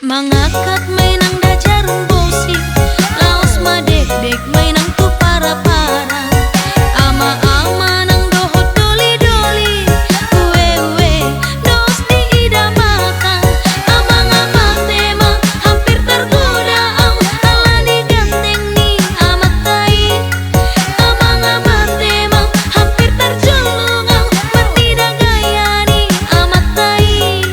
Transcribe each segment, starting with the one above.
Mangakak mainang da jarum bosi, laos madek-dek mainang tu para-para. Ama-ama nang dohot doli-doli, uwe-uwe dos di idamakan. Ama-ama tema hampir tergoda, alani ganteng ni amat baik. Ama-ama tema hampir terjulung, bertida gaya ni amat baik.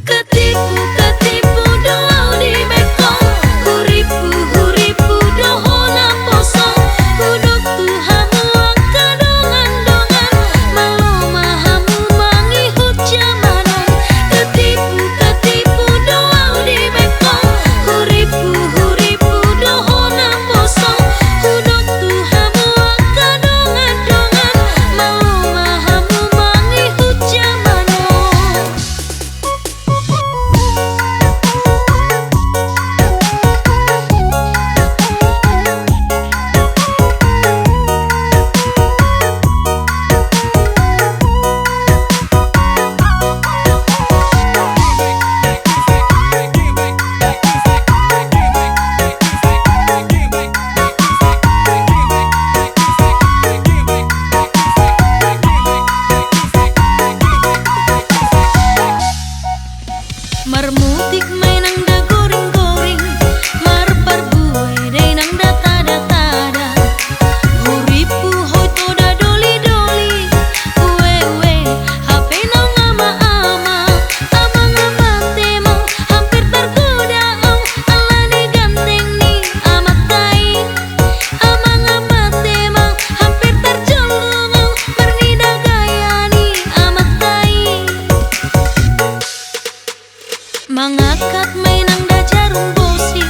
Ketipu doa di bekong, huripu doho na posong. Huduk Tuhamu angka dongan-dongan, malu mahamu mangihut jamanan. Ketipu doa di bekong, huripu doho na posong. Huduk Tuhamu angka dongan-dongan, malu mahamu mangihut jamanan. Marmutik mainang da goring-goring, marbarbuai day nang da tada-tada. Huripu hoy to da doli-doli, uwe-uwe hape nang ama-ama. Ama-ama temang hampir tergoda, alani ganteng ni amat baik. Ama-ama temang hampir terjulung, bernida gaya ni amat baik. Mangakak mainang da jarum bosi,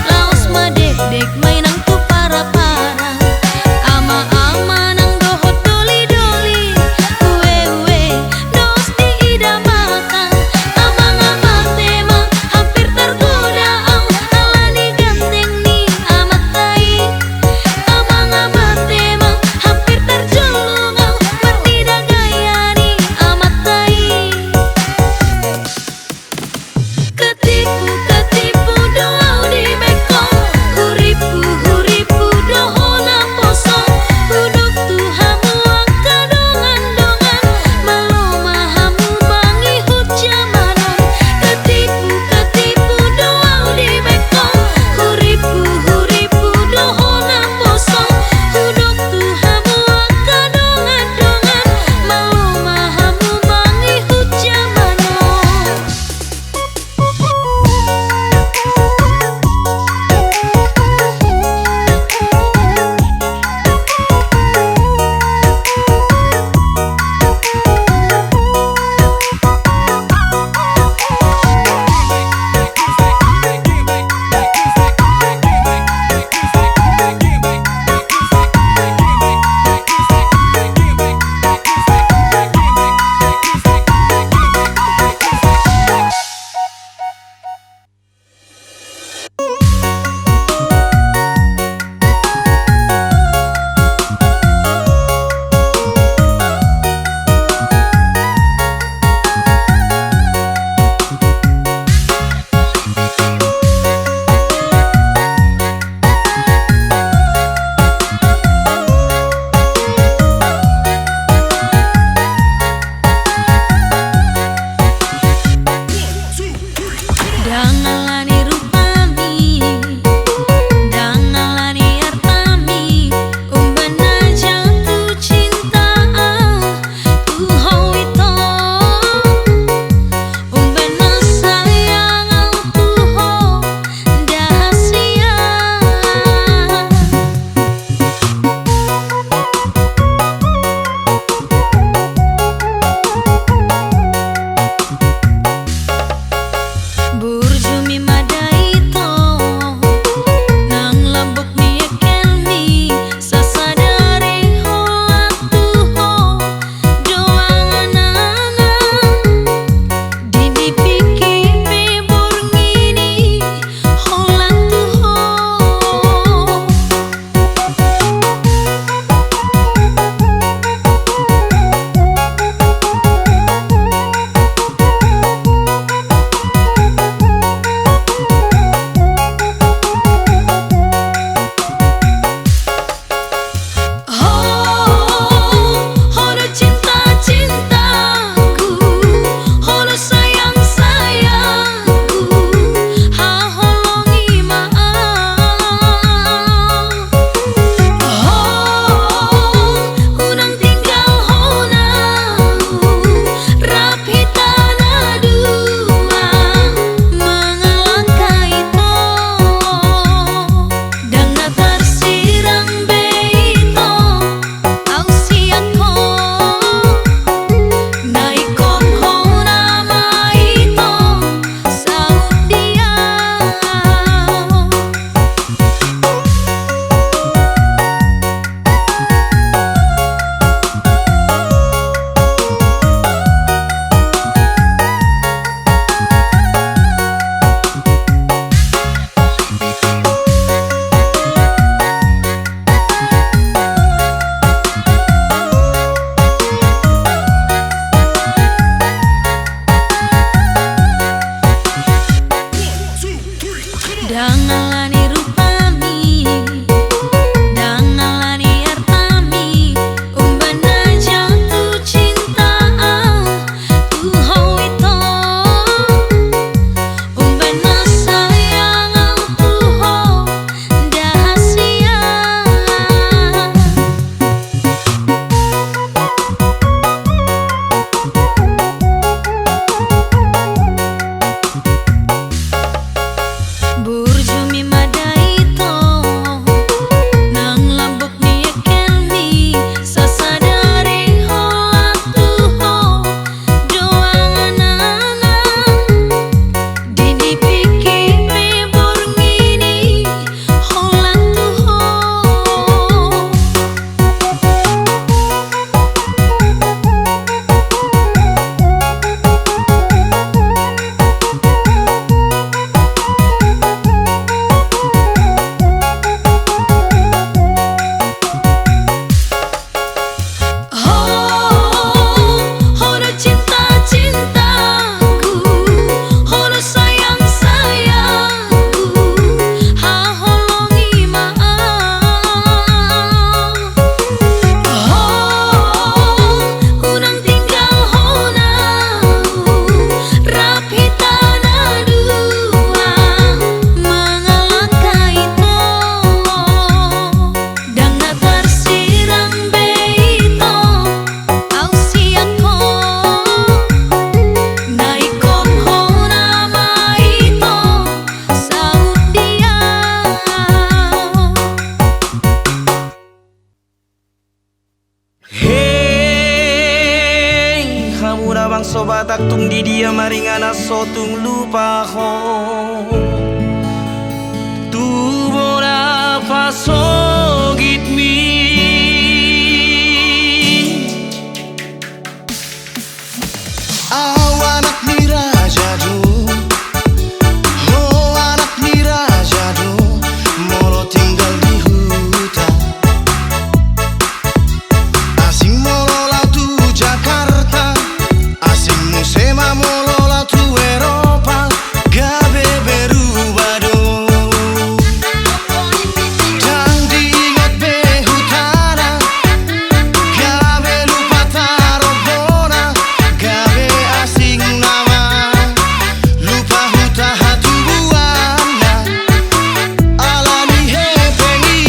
laos madek-dek mainang tu para-para. Ama-ama nang dohot doli-doli, uwe-uwe dos di idamakan. Ama-ama tema hampir tergoda, alani ganteng ni amat baik. Ama-ama tema hampir terjulung, bertida gaya ni amat baik. Ketipu mang sobatak tung di dia maringana sotung lupa ho tu bona pasogit mi anak ni raja do oh anak ni raja do molo tinggal di hutan asing molo tu Jakarta asing musema molo tu Eropa gabe berubah do dan diingat be hutana gabe lupa taruh bona gabe asing nama lupa huta hatu buana alani hepengi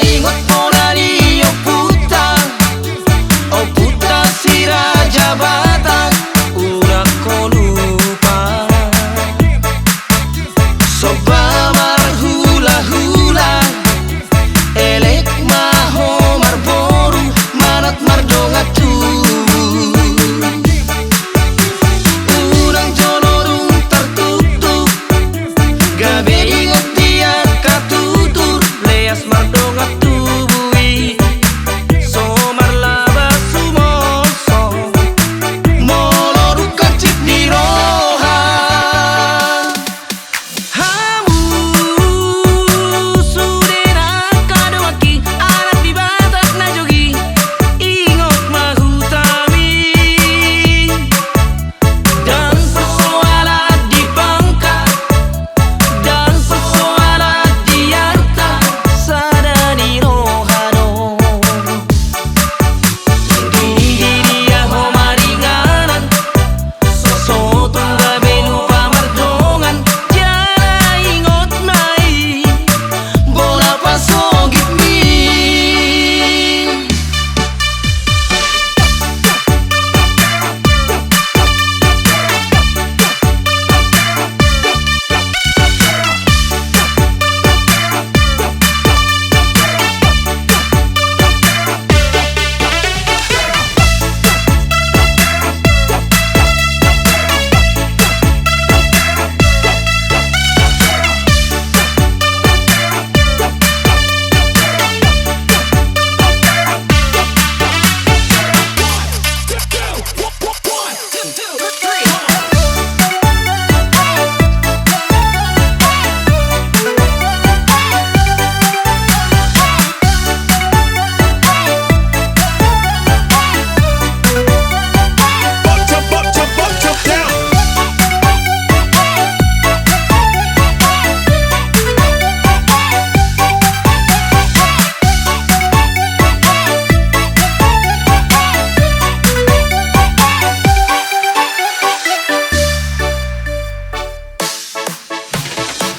Ingot ponani oh puta si raja Batak udah ko lupa soba hula hula elek maho marboru manat mardonga tu urang jonorung tertutup gabe ingot dia katutur leas mardonga tubui somar laba sumoso moloru kacip di roha hamu sudena kadawaki anak di Batak na jogi ingot mahutami dan persoalan di Bangka dan persoalan di Yarta sadani rohano di dia homaringanan sosotong gabe lupa mardongan jana ingot mai bona pasogit mi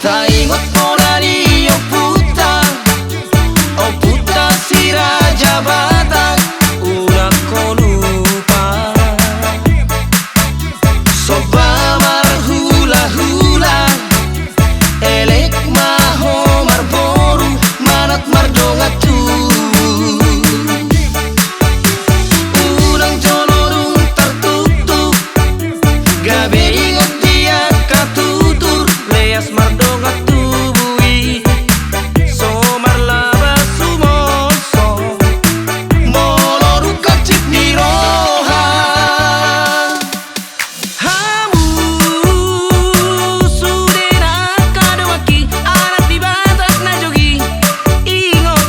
ta ingot ponani oh puta si raja Batak udah ko lupa soba hula hula elek maho marboru manat mardonga tu urang jonorung tertutup gabe ingot dia katutur leas mardonga tubui somar laba sumoso moloru kacip di roha hamu sudena kadawaki anak di Batak na jogi ingot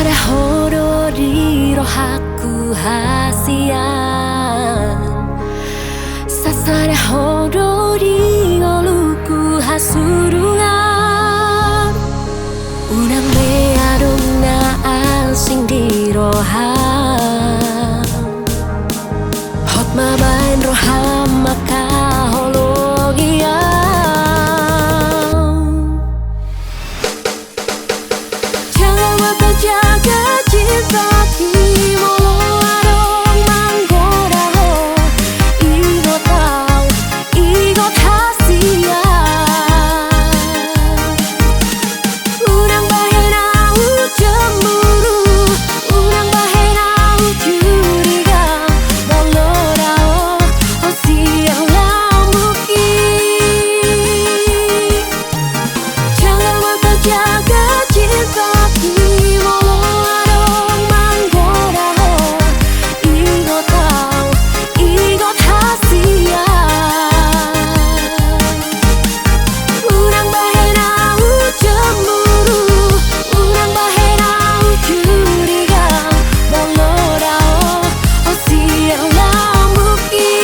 Sasare horori rohaku hasian, sasare horori oluku hasurungan. Unang meadong na asing di roham, hot mabain roham maka hologian. Jaga cinta kimo arong manggoraho, igot tau, igot hasian. Urang bahenau cemburu, urang bahenau curiga, bolorao siang lambuki. Jangan mata jaga cinta kimo arong manggoraho, igot tau, igot hasian. Urang bahenau cemburu, urang bahenau curiga, bolorao siang lambuki.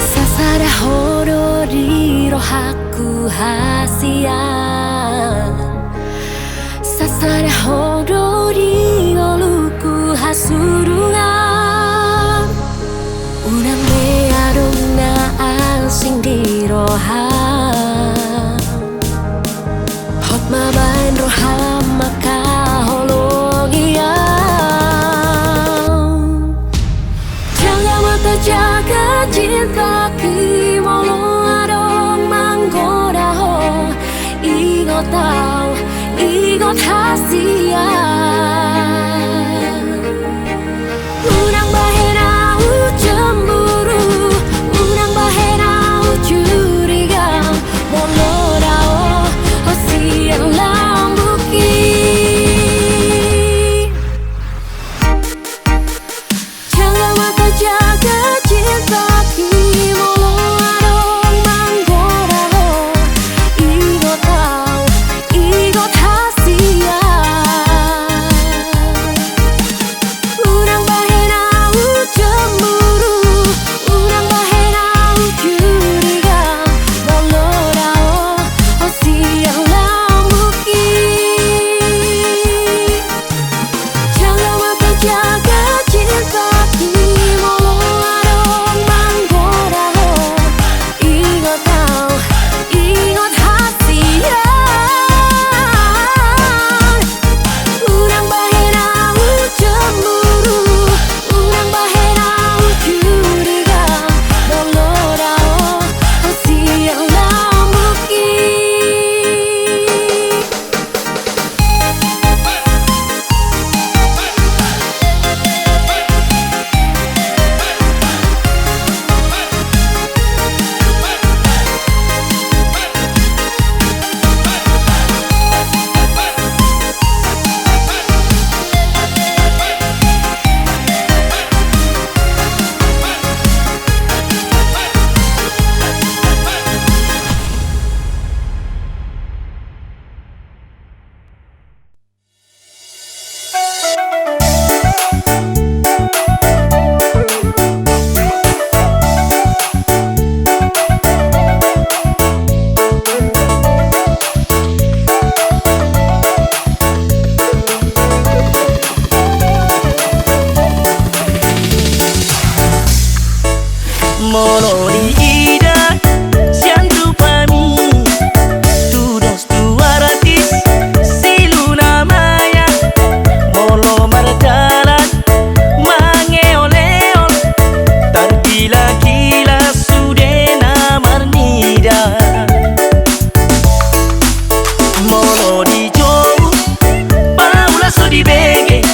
Sasare horori rohaku hasian, sasare horori oluku hasurungan. Unang meadong na asing di roham, hot mabain roham maka hologian. Jangan mata jaga cinta kimo arong manggoraho, igot tau, igot hasian. Urang bahenau cemburu, urang bahenau curiga, bolorao siang lambuki. Jangan mata jaga cinta kimo arong manggoraho, igot tau, igot hasian. Urang bahenau cemburu, urang bahenau curiga, bolorao siang lambuki. Jangan mata jaga cinta kimo arong manggoraho, igot tau, igot hasian. Urang bahenau cemburu, urang bahenau curiga, bolorao siang lambuki. Molo di ida siantu pami, tudos duaratis siluna maya, molo mardalan mangeoleon, tarbila-kila sudena marnida. Molo di jou, paula so di bege,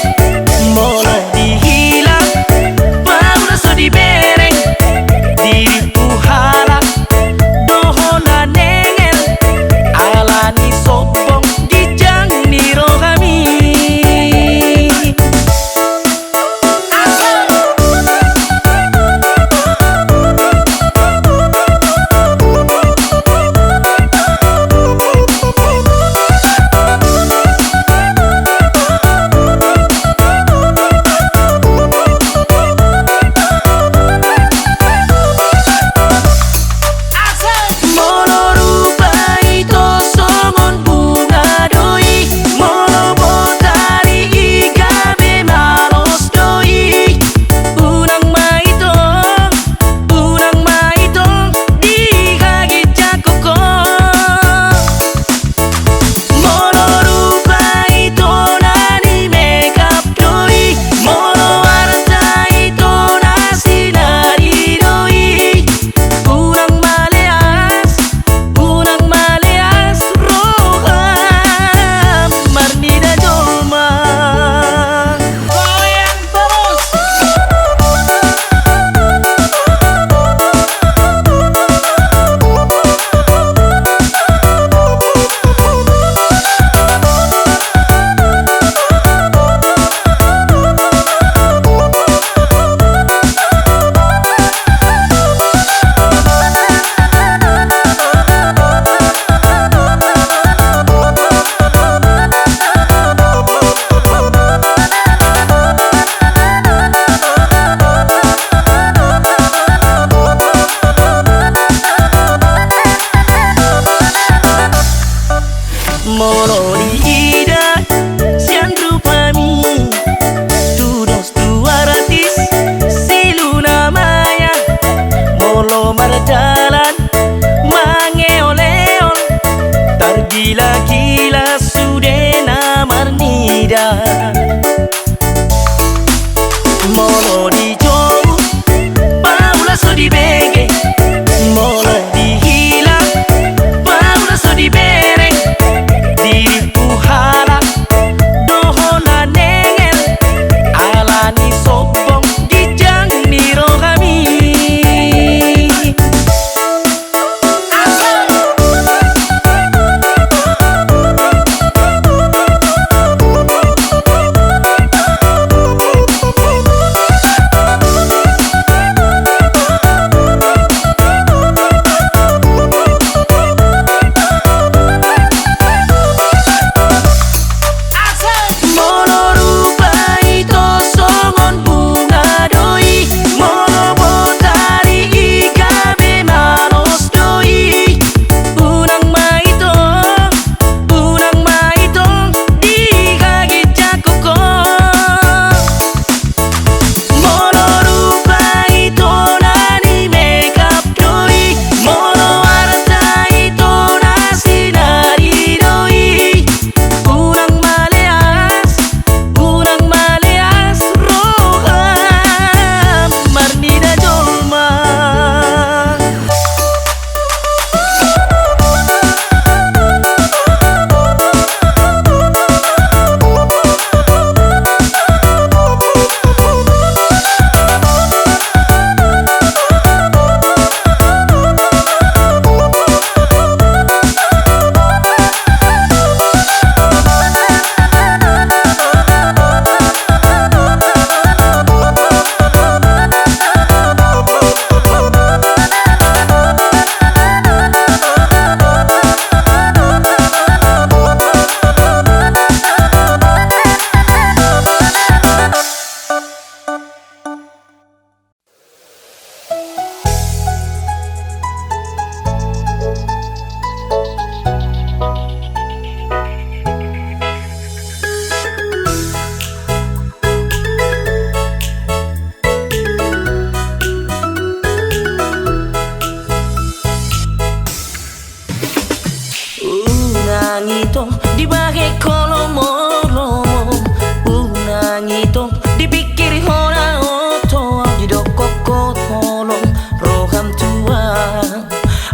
Unang ito dipikir hora oto di dokokot holong roham tua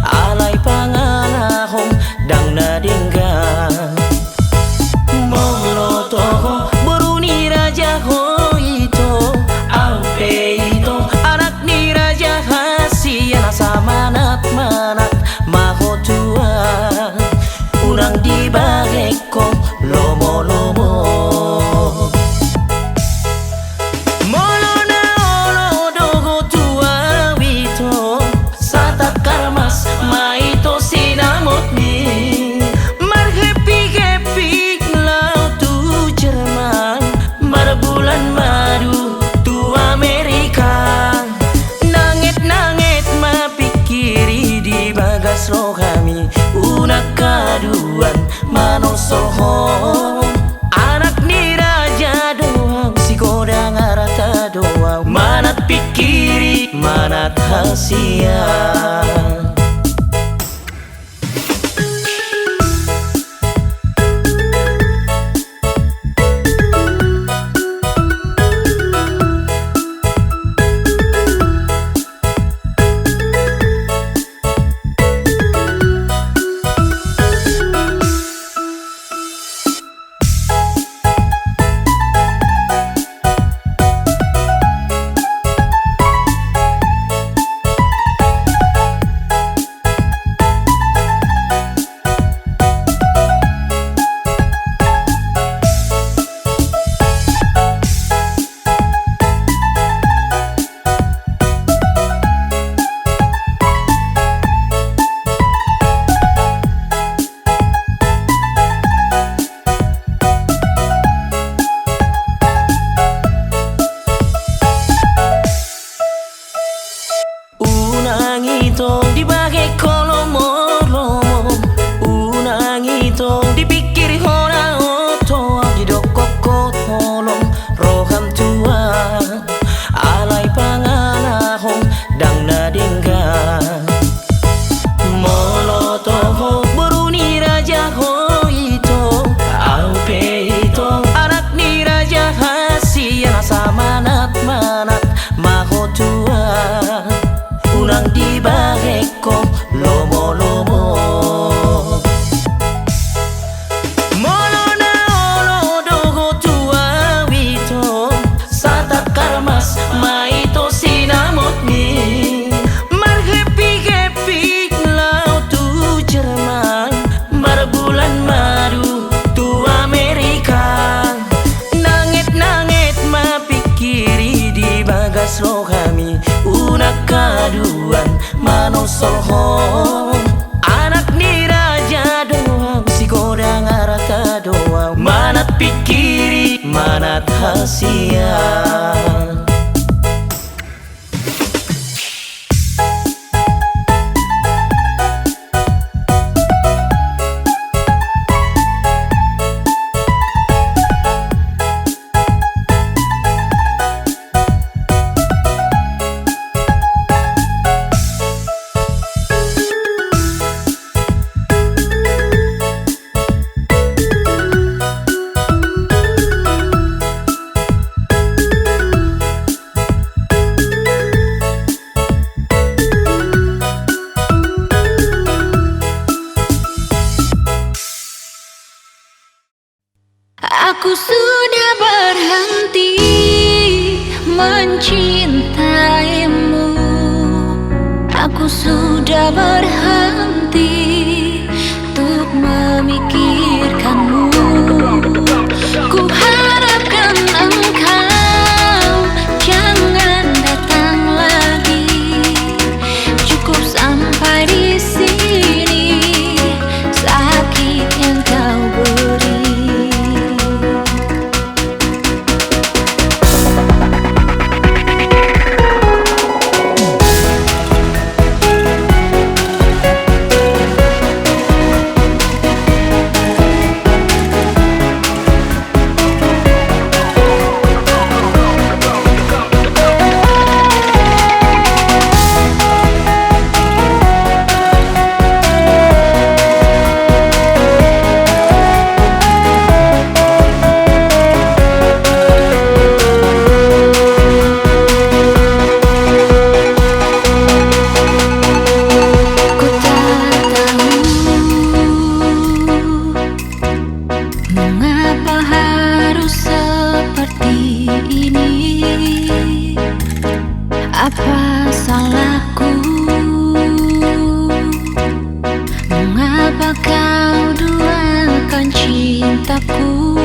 alay pangalahong dang nadingga molo toho beruni raja ho ito ampe ito anak ni raja hasian samanat manat maho tua unang di bageko lomo lomo molo na olo dogo tua wito satat karmas maito sinamot ni marhepi gepi lau tu Jerman marbulan madu tu Amerika nangit nangit mapikiri di bagas rohami unak kaduan manosoho anak ni raja doang si kodang arata doang manat pikiri manat hasian unang itong dibagi kolomolomo unang itong dipikir hora oto di dokokot holong roham tua alay pangalahong dang nadingga molo toho beruni raja ho ito ampe ito anak ni raja hasian samanat manat maho tua unang di bageko lomo lomo molo na olo dogo tua wito satat karmas maito sinamot ni marhepi gepi lau tu Jerman marbulan madu tu Amerika nangit nangit mapikiri di bagas rohami unak kaduan manosoho anak ni raja doang si kodang arata doang manat pikiri manat hasian Aku sudah berhenti mencintaimu. Aku sudah berhenti untuk memikirkanmu. Ku harapkan engkau jangan datang lagi. Cukup sampai di sini sakit yang kau beri. Apa salahku? Mengapa kau duakan cintaku?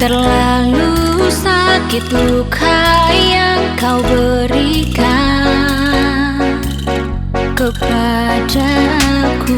Terlalu sakit luka yang kau berikan kepadaku.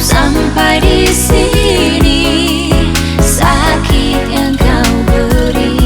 Sampai di sini sakit yang kau beri.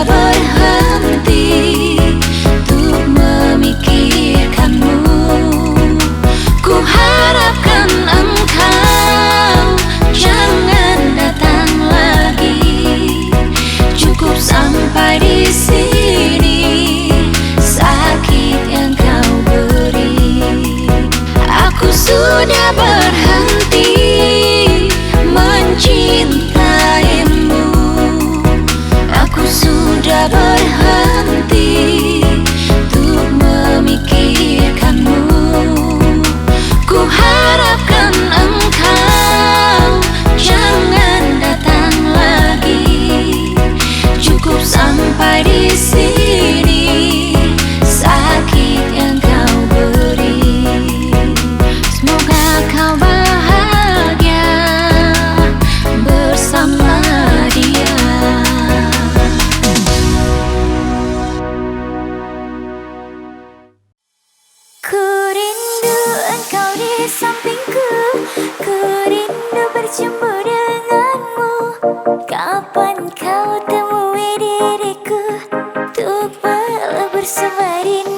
Berhenti untuk memikirkanmu. Ku harapkan engkau jangan datang lagi. Cukup sampai di sini sakit yang kau beri. Aku sudah berhenti mencintaimu. Aku sudah berhenti untuk memikirkanmu. Ku harapkan engkau jangan datang lagi. Cukup sampai di sini sakit yang kau beri. Semoga kau bahagia bersama dia. Di sampingku, ku rindu berjumpa denganmu. Kapan kau temui diriku untuk malah bersama rindu.